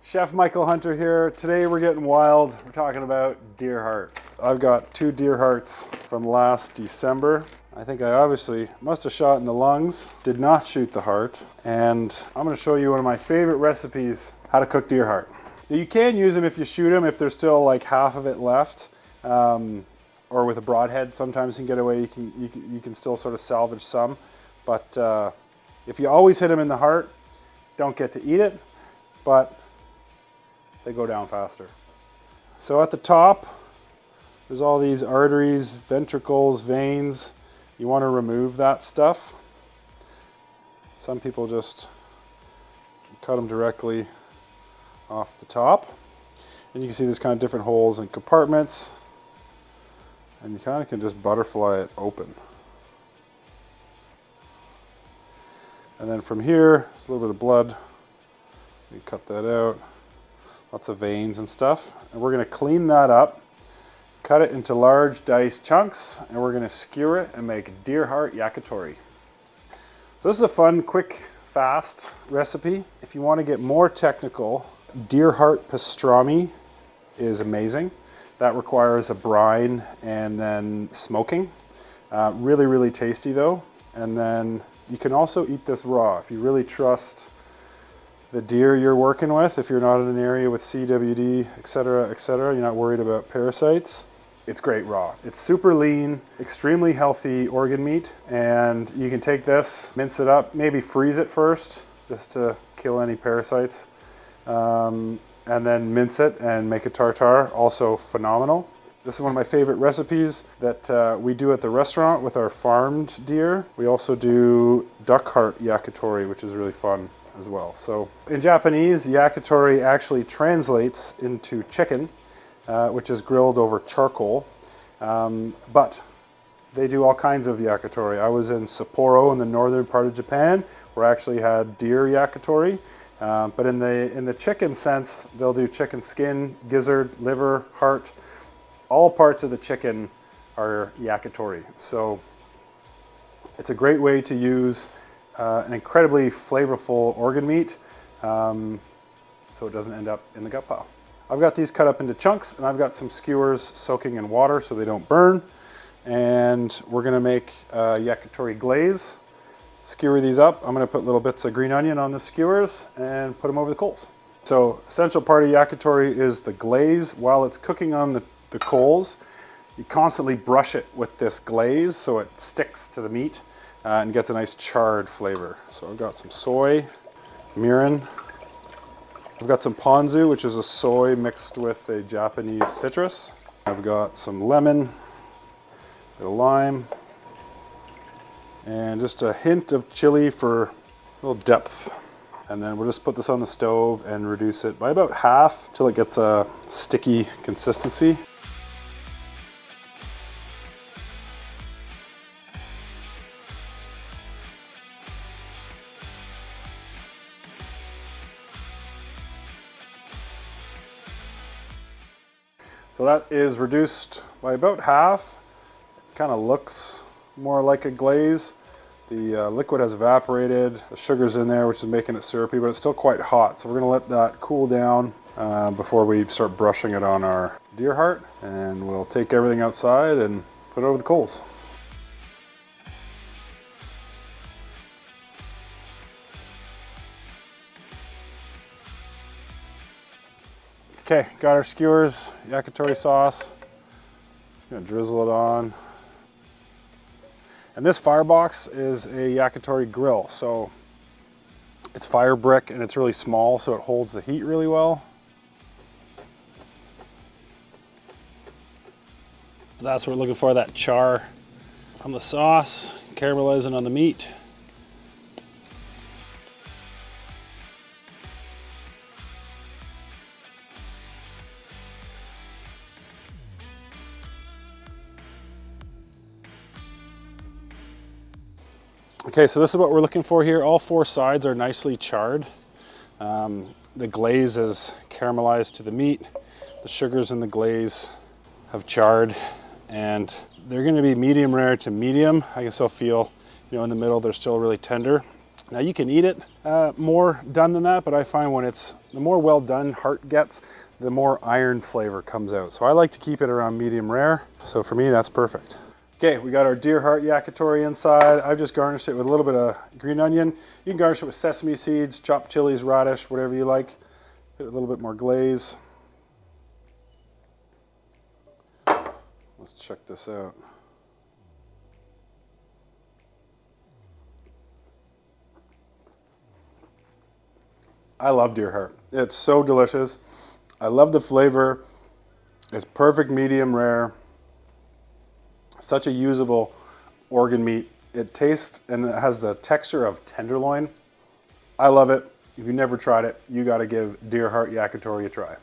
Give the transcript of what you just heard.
Chef Michael Hunter here. Today we're getting wild. We're talking about deer heart. I've got 2 deer hearts from last December. I think I obviously must have shot in the lungs, did not shoot the heart, and I'm going to show you one of my favorite recipes, how to cook deer heart. Now, you can use them if you shoot them, if there's still like half of it left, or with a broadhead. Sometimes you can get away, you can still sort of salvage some, but if you always hit them in the heart, don't get to eat it, but they go down faster. So at the top, there's all these arteries, ventricles, veins. You want to remove that stuff. Some people just cut them directly off the top. And you can see there's kind of different holes and compartments. And you kind of can just butterfly it open. And then from here, there's a little bit of blood. You cut that out. Lots of veins and stuff. And we're going to clean that up, cut it into large diced chunks, and we're going to skewer it and make deer heart yakitori. So this is a fun, quick, fast recipe. If you want to get more technical, deer heart pastrami is amazing. That requires a brine and then smoking. Really, really tasty though. And then you can also eat this raw if you really trust the deer you're working with. If you're not in an area with CWD, etc., you're not worried about parasites, it's great raw. It's super lean, extremely healthy organ meat, and you can take this, mince it up, maybe freeze it first, just to kill any parasites, and then mince it and make a tartare, also phenomenal. This is one of my favorite recipes that we do at the restaurant with our farmed deer. We also do duck heart yakitori, which is really fun as well. So in Japanese, yakitori actually translates into chicken, which is grilled over charcoal. But they do all kinds of yakitori. I was in Sapporo in the northern part of Japan, where I actually had deer yakitori. But in the chicken sense, they'll do chicken skin, gizzard, liver, heart. All parts of the chicken are yakitori. So it's a great way to use an incredibly flavorful organ meat, so it doesn't end up in the gut pile. I've got these cut up into chunks, and I've got some skewers soaking in water so they don't burn. And we're gonna make yakitori glaze. Skewer these up. I'm gonna put little bits of green onion on the skewers and put them over the coals. So essential part of yakitori is the glaze. While it's cooking on the coals, you constantly brush it with this glaze so it sticks to the meat. And gets a nice charred flavor. So I've got some soy, mirin. I've got some ponzu, which is a soy mixed with a Japanese citrus. I've got some lemon, a bit of lime, and just a hint of chili for a little depth. And then we'll just put this on the stove and reduce it by about half till it gets a sticky consistency. So that is reduced by about half. It kind of looks more like a glaze. The liquid has evaporated, the sugar's in there, which is making it syrupy, but it's still quite hot. So we're gonna let that cool down before we start brushing it on our deer heart. And we'll take everything outside and put it over the coals. Okay, got our skewers, yakitori sauce. Just gonna drizzle it on. And this firebox is a yakitori grill, so it's fire brick and it's really small, so it holds the heat really well. That's what we're looking for, that char on the sauce, caramelizing on the meat. Okay, so this is what we're looking for here. All 4 sides are nicely charred. The glaze is caramelized to the meat. The sugars in the glaze have charred, and they're going to be medium rare to medium. I can still feel, in the middle they're still really tender. Now you can eat it more done than that, but I find when it's, the more well done heart gets, the more iron flavor comes out. So I like to keep it around medium rare. So for me, that's perfect. Okay, we got our deer heart yakitori inside. I've just garnished it with a little bit of green onion. You can garnish it with sesame seeds, chopped chilies, radish, whatever you like. Put a little bit more glaze. Let's check this out. I love deer heart. It's so delicious. I love the flavor. It's perfect medium rare. Such a usable organ meat. It tastes and it has the texture of tenderloin. I love it. If you've never tried it, you got to give deer heart yakitori a try.